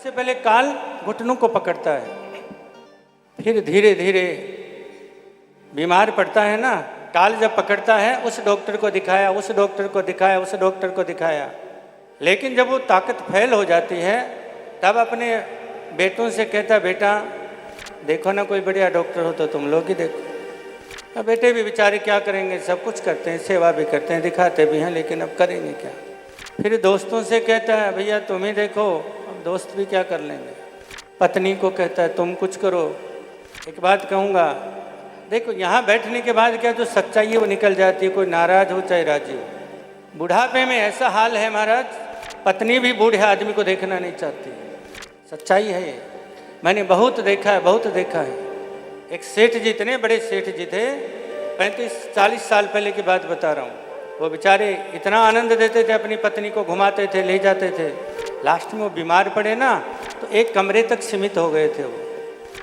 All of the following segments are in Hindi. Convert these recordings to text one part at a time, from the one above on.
सबसे पहले काल घुटनों को पकड़ता है, फिर धीरे धीरे बीमार पड़ता है ना। काल जब पकड़ता है उस डॉक्टर को दिखाया, उस डॉक्टर को दिखाया, उस डॉक्टर को दिखाया, लेकिन जब वो ताकत फैल हो जाती है तब अपने बेटों से कहता, बेटा देखो ना कोई बढ़िया डॉक्टर हो तो तुम लोग ही देखो। अब बेटे भी बेचारे क्या करेंगे, सब कुछ करते हैं, सेवा भी करते हैं, दिखाते भी हैं, लेकिन अब करेंगे क्या। फिर दोस्तों से कहता है, भैया तुम ही देखो। अब दोस्त भी क्या कर लेंगे। पत्नी को कहता है, तुम कुछ करो। एक बात कहूँगा, देखो यहाँ बैठने के बाद क्या जो सच्चाई है वो निकल जाती है, कोई नाराज हो चाहे राजी हो। बुढ़ापे में ऐसा हाल है महाराज, पत्नी भी बूढ़े आदमी को देखना नहीं चाहती। सच्चाई है ये, मैंने बहुत देखा है, बहुत देखा है। एक सेठ जी, इतने बड़े सेठ जी थे, 35-40 साल पहले की बात बता रहा हूँ। वो बेचारे इतना आनंद देते थे, अपनी पत्नी को घुमाते थे, ले जाते थे। लास्ट में वो बीमार पड़े ना तो एक कमरे तक सीमित हो गए थे वो,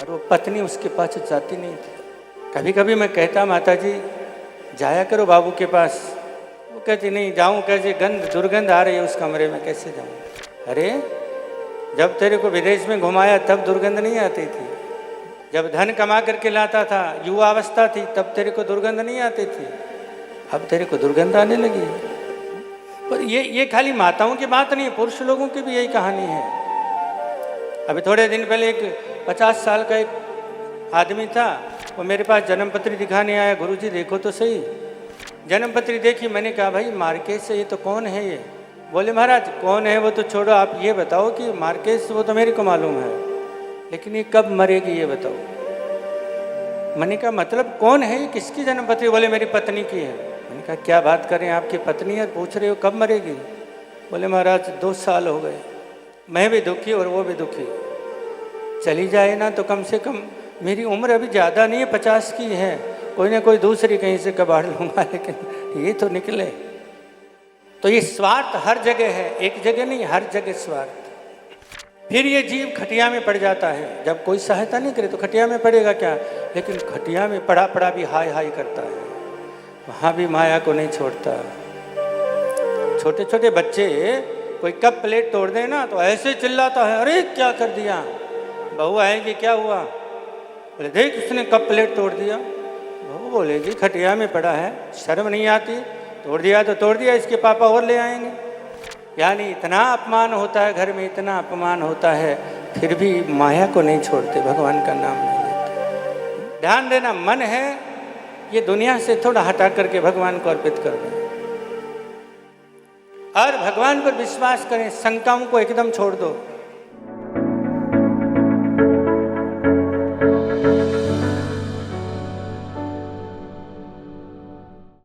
और वो पत्नी उसके पास जाती नहीं थी। कभी कभी मैं कहता, माता जी जाया करो बाबू के पास। वो कहती नहीं जाऊँ, कैसे दुर्गंध आ रही है उस कमरे में, कैसे जाऊँ। अरे जब तेरे को विदेश में घुमाया तब दुर्गंध नहीं आती थी, जब धन कमा करके लाता था, युवा अवस्था थी, तब तेरे को दुर्गंध नहीं आती थी, अब तेरे को दुर्गंध आने लगी है। पर ये खाली माताओं की बात नहीं है, पुरुष लोगों की भी यही कहानी है। अभी थोड़े दिन पहले एक 50 साल का एक आदमी था, वो मेरे पास जन्मपत्री दिखाने आया, गुरुजी देखो तो सही। जन्मपत्री देखी, मैंने कहा भाई मार्केज से ये तो कौन है ये। बोले महाराज कौन है वो तो छोड़ो, आप ये बताओ कि मार्केज वो तो मेरे को मालूम है, लेकिन ये कब मरेगी ये बताओ। मैंने कहा मतलब कौन है ये, किसकी जन्मपत्री। बोले मेरी पत्नी की है। मैंने कहा क्या बात करें, आपकी पत्नी है, पूछ रहे हो कब मरेगी। बोले महाराज 2 साल हो गए, मैं भी दुखी और वो भी दुखी। चली जाए ना तो कम से कम, मेरी उम्र अभी ज़्यादा नहीं है, 50 की है, कोई ना कोई दूसरी कहीं से कबाड़ लूँगा, लेकिन ये तो निकले। तो ये स्वार्थ हर जगह है, एक जगह नहीं, हर जगह स्वार्थ। फिर ये जीव खटिया में पड़ जाता है, जब कोई सहायता नहीं करे तो खटिया में पड़ेगा क्या, लेकिन खटिया में पड़ा पड़ा भी हाय हाय करता है, वहाँ भी माया को नहीं छोड़ता। छोटे छोटे बच्चे कोई कप प्लेट तोड़ दे ना तो ऐसे चिल्लाता है, अरे क्या कर दिया। बहू आएगी, क्या हुआ। बोले देख उसने कप प्लेट तोड़ दिया। बहू बोलेगी खटिया में पड़ा है, शर्म नहीं आती, तोड़ दिया तो तोड़ दिया, इसके पापा और ले आएंगे। यानी इतना अपमान होता है घर में, इतना अपमान होता है, फिर भी माया को नहीं छोड़ते, भगवान का नाम नहीं लेते। ध्यान देना, मन है ये दुनिया से थोड़ा हटा करके भगवान को अर्पित कर दें और भगवान पर विश्वास करें, शंकाओं को एकदम छोड़ दो।